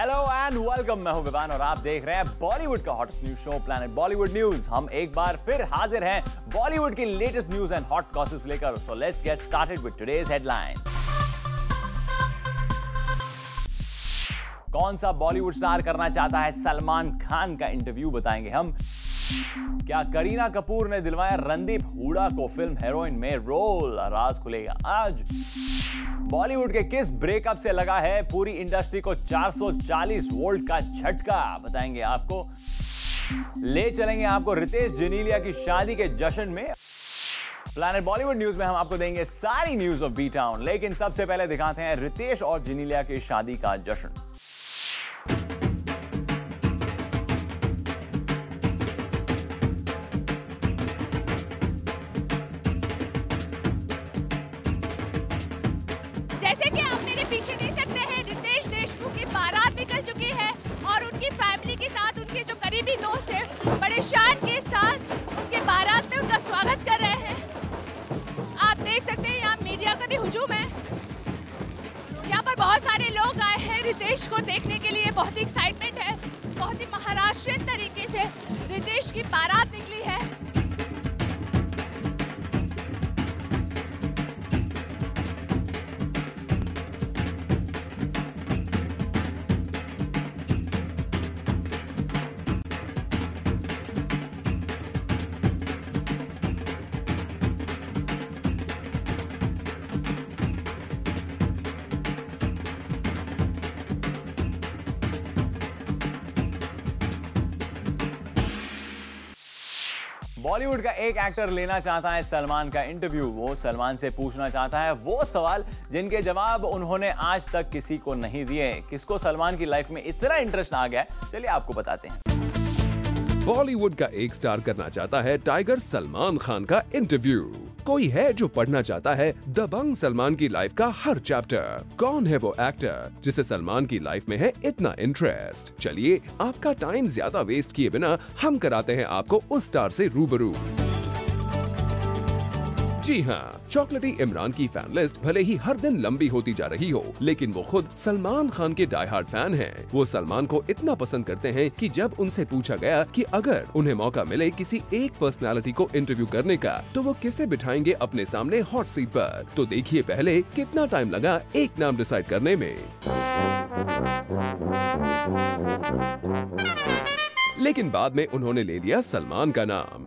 Hello and welcome, मैं हूं विवान और आप देख रहे हैं बॉलीवुड का hottest news show planet Bollywood news. हम एक बार फिर हाजिर हैं बॉलीवुड की latest news and hot gossips लेकर। So let's get started with today's headlines. कौन सा बॉलीवुड स्टार करना चाहता है सलमान खान का इंटरव्यू बताएंगे हम। क्या करीना कपूर ने दिलवाया रणदीप हुडा को फिल्म हीरोइन में रोल, राज खुलेगा आज। बॉलीवुड के किस ब्रेकअप से लगा है पूरी इंडस्ट्री को 440 वोल्ट का झटका, बताएंगे आपको। ले चलेंगे आपको रितेश जेनेलिया की शादी के जश्न में। प्लैनेट बॉलीवुड न्यूज में हम आपको देंगे सारी न्यूज ऑफ बी टाउन, लेकिन सबसे पहले दिखाते हैं रितेश और जेनेलिया की शादी का जश्न। जैसे कि आप मेरे पीछे देख सकते हैं, रितेश देशमुख की बारात निकल चुकी है और उनकी फैमिली के साथ उनके जो करीबी दोस्त हैं बड़े शान के साथ उनके बारात में उनका स्वागत कर रहे हैं। आप देख सकते हैं यहाँ मीडिया का भी हुजूम है। यहाँ पर बहुत सारे लोग आए हैं रितेश को देखने के लिए। बहुत ही एक्साइटमेंट है, बहुत ही महाराष्ट्रियन तरीके से रितेश की बारात निकली है। बॉलीवुड का एक एक्टर लेना चाहता है सलमान का इंटरव्यू। वो सलमान से पूछना चाहता है वो सवाल जिनके जवाब उन्होंने आज तक किसी को नहीं दिए। किसको सलमान की लाइफ में इतना इंटरेस्ट आ गया, चलिए आपको बताते हैं। बॉलीवुड का एक स्टार करना चाहता है टाइगर सलमान खान का इंटरव्यू। कोई है जो पढ़ना चाहता है दबंग सलमान की लाइफ का हर चैप्टर। कौन है वो एक्टर जिसे सलमान की लाइफ में है इतना इंटरेस्ट? चलिए आपका टाइम ज्यादा वेस्ट किए बिना हम कराते हैं आपको उस स्टार से रूबरू। जी हाँ, चॉकलेटी इमरान की फैन लिस्ट भले ही हर दिन लंबी होती जा रही हो, लेकिन वो खुद सलमान खान के डाई हार्ड फैन हैं। वो सलमान को इतना पसंद करते हैं कि जब उनसे पूछा गया कि अगर उन्हें मौका मिले किसी एक पर्सनालिटी को इंटरव्यू करने का, तो वो किसे बिठाएंगे अपने सामने हॉट सीट पर। तो देखिए पहले कितना टाइम लगा एक नाम डिसाइड करने में। लेकिन बाद में उन्होंने ले लिया सलमान का नाम।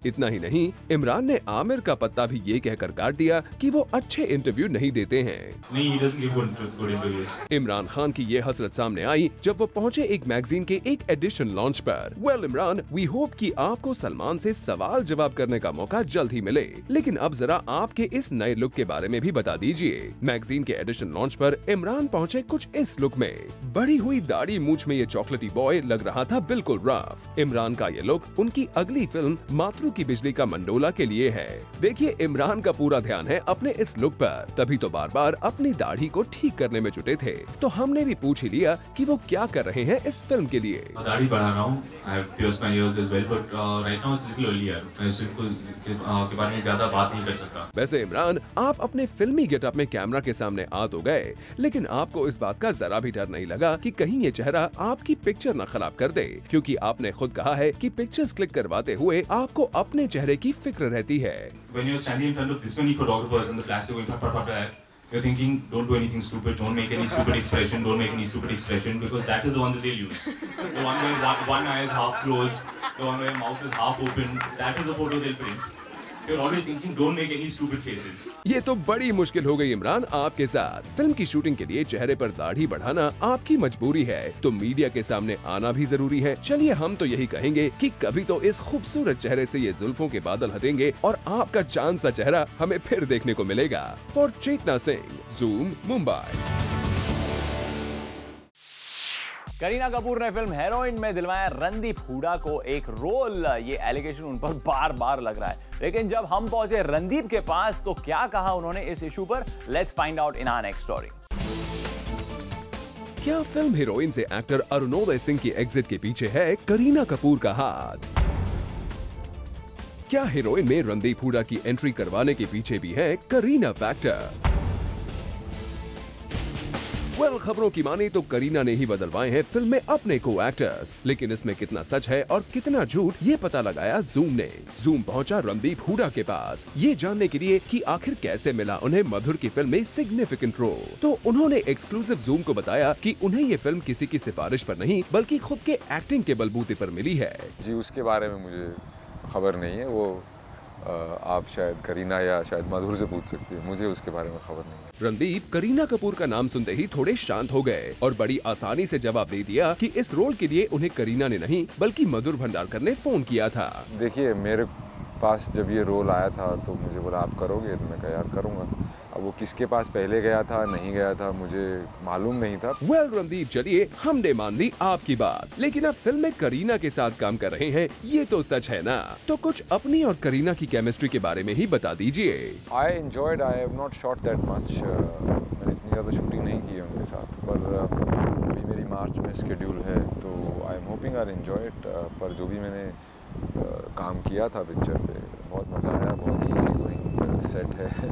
इतना ही नहीं, इमरान ने आमिर का पत्ता भी ये कहकर काट दिया कि वो अच्छे इंटरव्यू नहीं देते हैं। इमरान खान की ये हसरत सामने आई जब वो पहुंचे एक मैगजीन के एक एडिशन लॉन्च पर। वेल इमरान, वी होप कि आपको सलमान से सवाल जवाब करने का मौका जल्द ही मिले, लेकिन अब जरा आपके इस नए लुक के बारे में भी बता दीजिए। मैगजीन के एडिशन लॉन्च पर इमरान पहुंचे कुछ इस लुक में। बढ़ी हुई दाढ़ी मूंछ में ये चॉकलेटी बॉय लग रहा था बिल्कुल रफ। इमरान का ये लुक उनकी अगली फिल्म मातृ की बिजली का मंडोला के लिए है। देखिए इमरान का पूरा ध्यान है अपने इस लुक पर, तभी तो बार बार अपनी दाढ़ी को ठीक करने में जुटे थे। तो हमने भी पूछ ही लिया कि वो क्या कर रहे हैं इस फिल्म के लिए। दाढ़ी बढ़ा रहा हूँ, I have pierced my ears as well, but right now it's a little earlier. मैं इस फिल्म के बारे में ज्यादा बात नहीं कर सकता। वैसे इमरान, आप अपने फिल्मी गेटअप में कैमरा के सामने आ तो गए, लेकिन आपको इस बात का जरा भी डर नहीं लगा कि कहीं ये चेहरा आपकी पिक्चर न खराब कर दे, क्योंकि आपने खुद कहा है कि पिक्चर्स क्लिक करवाते हुए आपको अपने चेहरे की फिक्र रहती है। When you're standing in front of this many photographers and the flash is going pa pa pa pa, you're thinking, don't do anything stupid, don't make any stupid expression, don't make any stupid expression, because that is the one that they'll use. The one where one eye is half closed, the one where mouth is half open, that is the photo they'll print. So you're always thinking, don't make any stupid faces. ये तो बड़ी मुश्किल हो गई इमरान आपके साथ। Film की shooting के लिए चेहरे पर दाढ़ी बढ़ाना आपकी मजबूरी है, तो मीडिया के सामने आना भी जरूरी है। चलिए हम तो यही कहेंगे कि कभी तो इस खूबसूरत चेहरे से ये जुल्फों के बादल हटेंगे और आपका चांद सा चेहरा हमें फिर देखने को मिलेगा। For Chetna Singh, Zoom, Mumbai. करीना कपूर ने फिल्म हीरोइन में दिलवाया रणदीप हुडा को एक रोल। ये एलिगेशन उन पर बार बार लग रहा है, लेकिन जब हम पहुंचे रणदीप के पास तो क्या कहा उन्होंने इस इशू पर, let's find out in our next story. क्या फिल्म हीरोइन से एक्टर अरुणोदय सिंह की एग्जिट के पीछे है करीना कपूर का हाथ? क्या हीरोइन में रणदीप हुडा की एंट्री करवाने के पीछे भी है करीना फैक्टर? वेल, खबरों की माने तो करीना ने ही बदलवाए हैं फिल्म में अपने को एक्टर्स, लेकिन इसमें कितना सच है और कितना झूठ ये पता लगाया जूम ने। जूम पहुंचा रणदीप हुडा के पास ये जानने के लिए कि आखिर कैसे मिला उन्हें मधुर की फिल्म में सिग्निफिकेंट रोल। तो उन्होंने एक्सक्लूसिव जूम को बताया कि उन्हें ये फिल्म किसी की सिफारिश पर नहीं बल्कि खुद के एक्टिंग के बलबूते पर मिली है। जी, उसके बारे में मुझे खबर नहीं है, वो आप शायद करीना या शायद मधुर से पूछ सकती है, मुझे उसके बारे में खबर नहीं है। रणदीप करीना कपूर का नाम सुनते ही थोड़े शांत हो गए और बड़ी आसानी से जवाब दे दिया कि इस रोल के लिए उन्हें करीना ने नहीं बल्कि मधुर भंडारकर ने फोन किया था। देखिए, मेरे पास जब ये रोल आया था तो मुझे बोला आप करोगे, तो मैं कहा यार करूँगा। अब वो किसके पास पहले गया था नहीं गया था मुझे मालूम नहीं था। वेल रणदीप, चलिए हमने मान ली आपकी बात, लेकिन अब फिल्म में करीना के साथ काम कर रहे हैं, ये तो सच है ना? तो कुछ अपनी और करीना की केमिस्ट्री के बारे में ही बता दीजिए। I have not shot that much, मैंने इतनी ज़्यादा शूटिंग नहीं की है उनके साथ, पर अभी मेरी मार्च में शेड्यूल है तो I am hoping I enjoy it. पर जो भी मैंने काम किया था पिक्चर पे बहुत मज़ा आया, बहुत ही इजी गोइंग सेट है।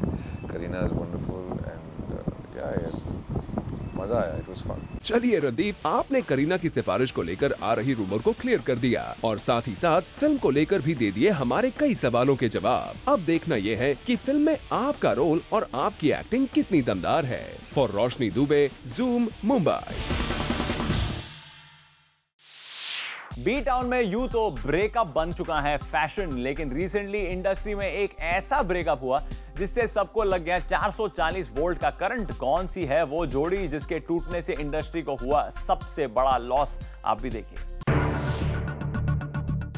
करीना इज वंडरफुल एंड या मज़ा आया, इट वाज फन। चलिए रणदीप, आपने करीना की सिफारिश को लेकर आ रही रूमर को क्लियर कर दिया और साथ ही साथ फिल्म को लेकर भी दे दिए हमारे कई सवालों के जवाब। अब देखना ये है कि फिल्म में आपका रोल और आपकी एक्टिंग कितनी दमदार है। For Roshni Dubey, Zoom, Mumbai. B town में यूं तो ब्रेकअप बन चुका है फैशन, लेकिन रिसेंटली इंडस्ट्री में एक ऐसा ब्रेकअप हुआ जिससे सबको लग गया 440 वोल्ट का करंट। कौन सी है वो जोड़ी जिसके टूटने से इंडस्ट्री को हुआ सबसे बड़ा लॉस, आप भी देखिए।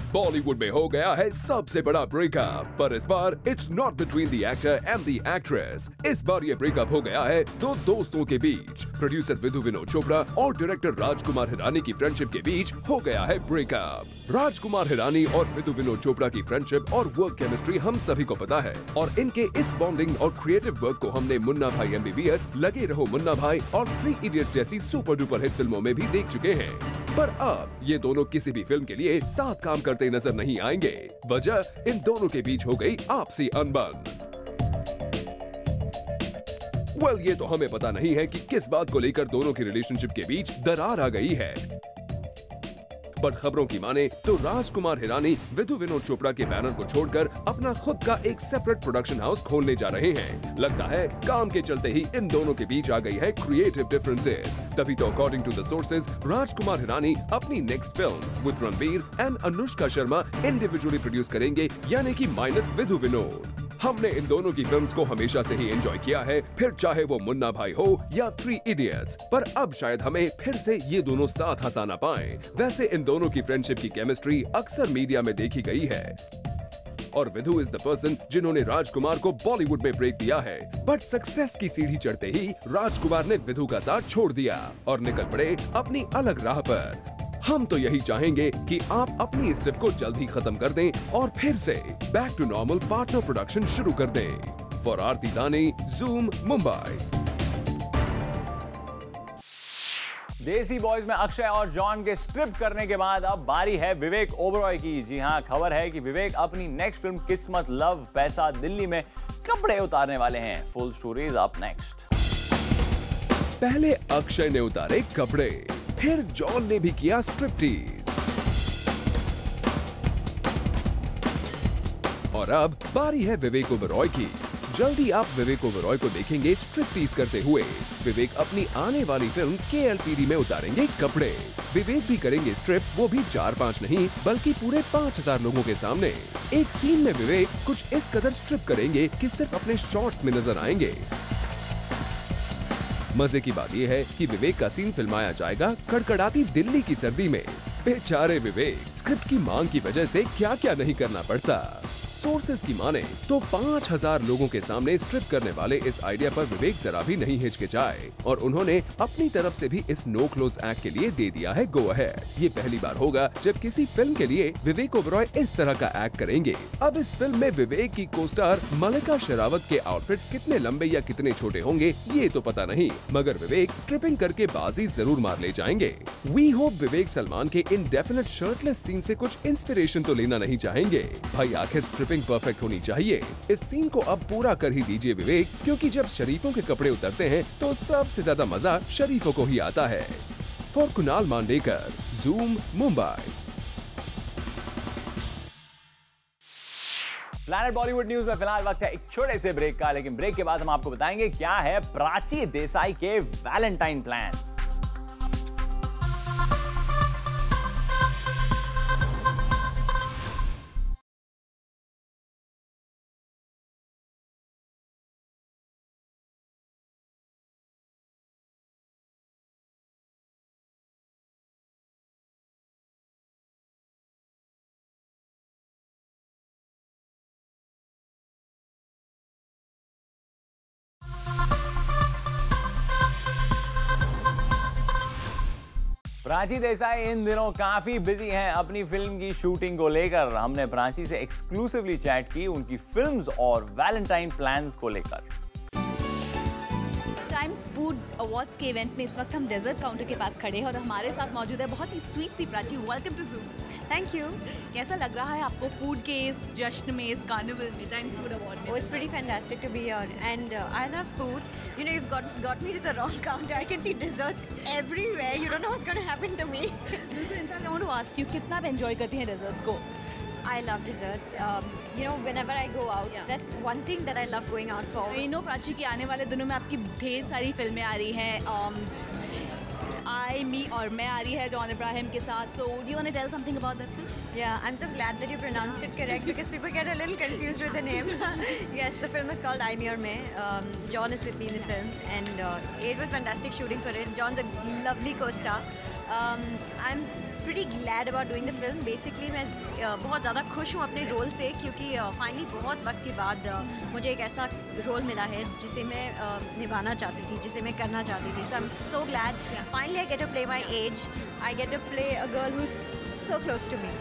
बॉलीवुड में हो गया है सबसे बड़ा ब्रेकअप, पर इस बार it's not between the actor and the actress. इस बार ये ब्रेकअप हो गया है दो दोस्तों के बीच। प्रोड्यूसर विधु विनोद चोपड़ा और डायरेक्टर राजकुमार हिरानी की फ्रेंडशिप के बीच हो गया है ब्रेकअप। राजकुमार हिरानी और विधु विनोद चोपड़ा की फ्रेंडशिप और वर्क केमिस्ट्री हम सभी को पता है और इनके इस बॉन्डिंग और क्रिएटिव वर्क को हमने मुन्ना भाई MBBS, लगे रहो मुन्ना भाई और 3 इडियट्स जैसी सुपर डुपर हिट फिल्मों में भी देख चुके हैं। पर अब ये दोनों किसी भी फिल्म के लिए साथ काम करते नजर नहीं आएंगे। वजह, इन दोनों के बीच हो गई आपसी अनबन। वेल, ये तो हमें पता नहीं है कि किस बात को लेकर दोनों की रिलेशनशिप के बीच दरार आ गई है, पर खबरों की माने तो राजकुमार हिरानी विधु विनोद चोपड़ा के बैनर को छोड़कर अपना खुद का एक सेपरेट प्रोडक्शन हाउस खोलने जा रहे हैं। लगता है काम के चलते ही इन दोनों के बीच आ गई है क्रिएटिव डिफरेंसेस। तभी तो according to the sources, Rajkumar Hirani अपनी next film with Ranbir and Anushka Sharma individually produce करेंगे, यानी कि माइनस विधु विनोद। हमने इन दोनों की फिल्म्स को हमेशा से ही एंजॉय किया है, फिर चाहे वो मुन्ना भाई हो या 3 इडियट्स, पर अब शायद हमें फिर से ये दोनों साथ हंसा ना पाएं। वैसे इन दोनों की फ्रेंडशिप की केमिस्ट्री अक्सर मीडिया में देखी गई है और विधु इज द पर्सन जिन्होंने राजकुमार को बॉलीवुड में ब्रेक दिया है। बट सक्सेस की सीढ़ी चढ़ते ही राजकुमार ने विधु का साथ छोड़ दिया और निकल पड़े अपनी अलग राह पर। हम तो यही चाहेंगे कि आप अपनी इस ट्रिप को जल्द ही खत्म कर दें और फिर से back to normal partner production शुरू कर दें। फॉर आरती दानी, जूम, मुंबई। देसी बॉयज में अक्षय और जॉन के स्ट्रिप करने के बाद अब बारी है विवेक ओबरॉय की। जी हां, खबर है कि विवेक अपनी नेक्स्ट फिल्म किस्मत, लव, पैसा, दिल्ली में कपड़े उतारने वाले हैं। Full stories up next. पहले अक्षय ने उतारे कपड़े, फिर जॉन ने भी किया स्ट्रिपटीज और अब बारी है विवेक ओबरॉय की। जल्दी आप विवेक ओबरॉय को देखेंगे स्ट्रिपटीज करते हुए। विवेक अपनी आने वाली फिल्म KLPD में उतारेंगे कपड़े। विवेक भी करेंगे स्ट्रिप, वो भी 4-5 नहीं बल्कि पूरे 5000 लोगों के सामने। एक सीन में विवेक कुछ इस कदर स्ट्रिप करेंगे कि सिर्फ अपने शॉर्ट्स में नजर आएंगे। मजे की बात यह है कि विवेक का सीन फिल्माया जाएगा कड़कड़ाती दिल्ली की सर्दी में। बेचारे विवेक, स्क्रिप्ट की मांग की वजह से क्या क्या नहीं करना पड़ता। सोर्सेज की माने तो 5000 लोगों के सामने स्ट्रिप करने वाले इस आइडिया पर विवेक जरा भी नहीं हिचकिचाए और उन्होंने अपनी तरफ से भी इस नो क्लोज एक्ट के लिए दे दिया है गो अहेड। ये पहली बार होगा जब किसी फिल्म के लिए विवेक ओबरॉय इस तरह का एक्ट करेंगे। अब इस फिल्म में विवेक की को-स्टार मलिका शेरावत के आउटफिट्स कितने लंबे या कितने छोटे होंगे ये तो पता नहीं, मगर विवेक स्ट्रिपिंग करके बाजी जरूर मार ले जाएंगे। वी होप विवेक सलमान के इनडेफिनेट शर्टलेस सीन से कुछ इंस्पिरेशन तो लेना नहीं चाहेंगे। भाई आखिर ग्रिपिंग परफेक्ट होनी चाहिए। इस सीन को अब पूरा कर ही दीजिए विवेक, क्योंकि जब शरीफों के कपड़े उतरते हैं तो सबसे ज्यादा मजा शरीफों को ही आता है। For Kunal Mandekar, zoom, Mumbai. Planet Bollywood news में फिलहाल वक्त है एक छोटे से ब्रेक का, लेकिन ब्रेक के बाद हम आपको बताएंगे क्या है प्राची देसाई के वैलेंटाइन प्लान। प्राची देसाई इन दिनों काफी बिजी हैं अपनी फिल्म की शूटिंग को लेकर। हमने प्राची से एक्सक्लूसिवली चैट की उनकी फिल्म्स और वैलेंटाइन प्लान्स को लेकर। टाइम्स फूड अवार्ड्स के इवेंट में इस वक्त हम डेजर्ट काउंटर के पास खड़े हैं और हमारे साथ मौजूद है बहुत ही स्वीट सी Prachi. Welcome to Zoom. Thank you. कैसा लग रहा है आपको फूड के इस जश्न में, इस कार्निवल में, टाइम्स फूड अवार्ड में? Oh, it's pretty fantastic to be here, and I love food. You know, you've got me to the wrong counter. I can see desserts everywhere. You don't know what's going to happen to me. I want to ask you, कितना आप enjoy करती हैं desserts को? I love desserts. You know, whenever I go out, that's one thing that I love going out for. You know, Prachi की आने वाले दिनों में आपकी ढेर सारी फिल्में आ रही हैं। मी और मैं आ रही है जॉन इब्राहिम के साथ। So, do you want to tell something about that? Yeah, I'm so glad that you pronounced it correct because people get a little confused with the name. Yes, the film is called I, Me or Me. John is with me in the film, and it was fantastic shooting for it. John's a lovely co-star. I'm pretty glad about doing the film. Basically, मैं बहुत ज़्यादा खुश हूँ अपने role से क्योंकि finally बहुत वक्त के बाद मुझे एक ऐसा रोल मिला है जिसे मैं निभाना चाहती थी, जिसे मैं करना चाहती थी. So I'm so glad. Finally, I get to play my age. I get to play a girl who's so close to me.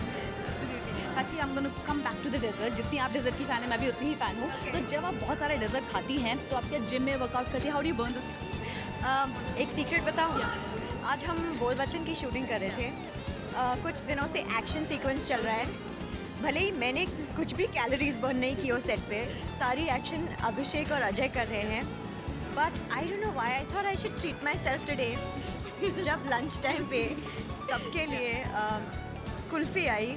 Actually, I'm going to come back to the dessert. जितनी आप desert की fan हैं, मैं भी उतनी ही fan हूँ. तो जब आप बहुत सारे डेजर्ट खाती हैं तो आप क्या जिम में वर्कआउट करती हैं? How do you burn? एक सीक्रेट बताऊँ? आज हम बोल बच्चन की शूटिंग कर रहे थे. कुछ दिनों से एक्शन सीक्वेंस चल रहा है. भले ही मैंने कुछ भी कैलोरीज बर्न नहीं की हो सेट पे, सारी एक्शन अभिषेक और अजय कर रहे हैं. But I don't know why I thought I should treat myself today. जब लंच टाइम पे सबके लिए कुल्फ़ी आई,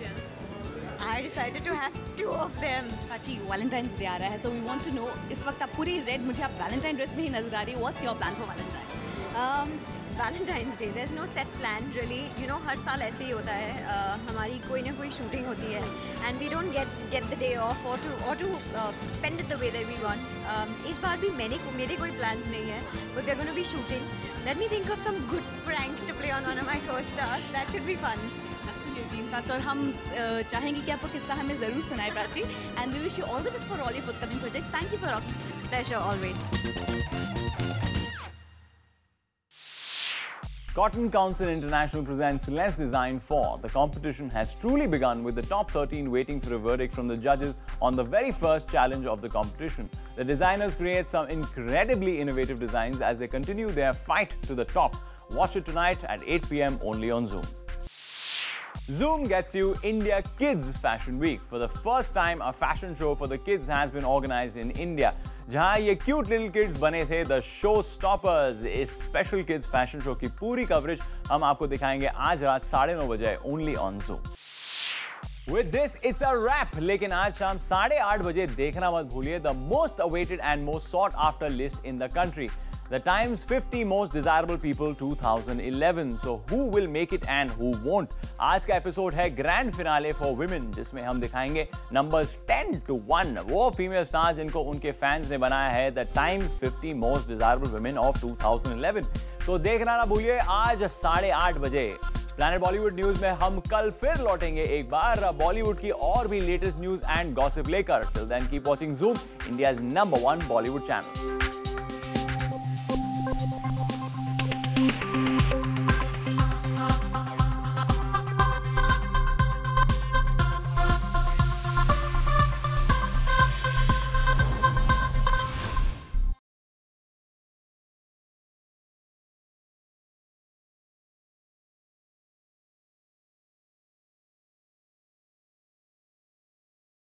I decided to have 2 of them. Prachi, Valentine's Day आ रहा है, so we want to know, इस वक्त आप पूरी रेड, मुझे आप वैलेंटाइन ड्रेस में ही नजर आ रही है. What's your plan for Valentine? Valentine's Day, there's no set plan really. You know, हर साल ऐसे ही होता है. हमारी कोई ना कोई शूटिंग होती है, and we don't get the day off or to spend it the way that we want. इस बार भी मेरे कोई plans नहीं है, but we're going to be shooting. Let me think of some good prank to play on one of my co-stars. That should be fun. और हम चाहेंगे कि आपको किस्सा हमें ज़रूर सुनाए Prachi. And we wish you all the best for all your forthcoming projects. Thank you for rocking. Pleasure always. Cotton Council International presents Less Design 4. The competition has truly begun with the top 13 waiting for a verdict from the judges on the very first challenge of the competition. The designers create some incredibly innovative designs as they continue their fight to the top. Watch it tonight at 8 p.m. only on Zoom. Zoom gets you India Kids Fashion Week. For the first time, a fashion show for the kids has been organized in India. जहां ये cute little kids बने थे the show stoppers. इस special kids fashion show की पूरी coverage हम आपको दिखाएंगे आज रात 9:30 बजे only on Zoom. With this, it's a wrap. लेकिन आज शाम 8:30 बजे देखना मत भूलिए the most awaited and most sought after list in the country. The Times 50 Most Desirable People 2011. So who will make it and who won't? आज का episode है ग्रैंड फिनाले फॉर विमेन, जिसमें हम दिखाएंगे नंबर्स 10 to 1 वो female stars जिनको उनके fans ने बनाया है the times 50 most desirable women of 2011. तो देखना ना भूलिए आज 8:30 बजे. प्लैनेट बॉलीवुड न्यूज में हम कल फिर लौटेंगे एक बार बॉलीवुड की और भी लेटेस्ट न्यूज एंड गॉसिप लेकर. Till then keep watching Zoom, India's number 1 Bollywood channel.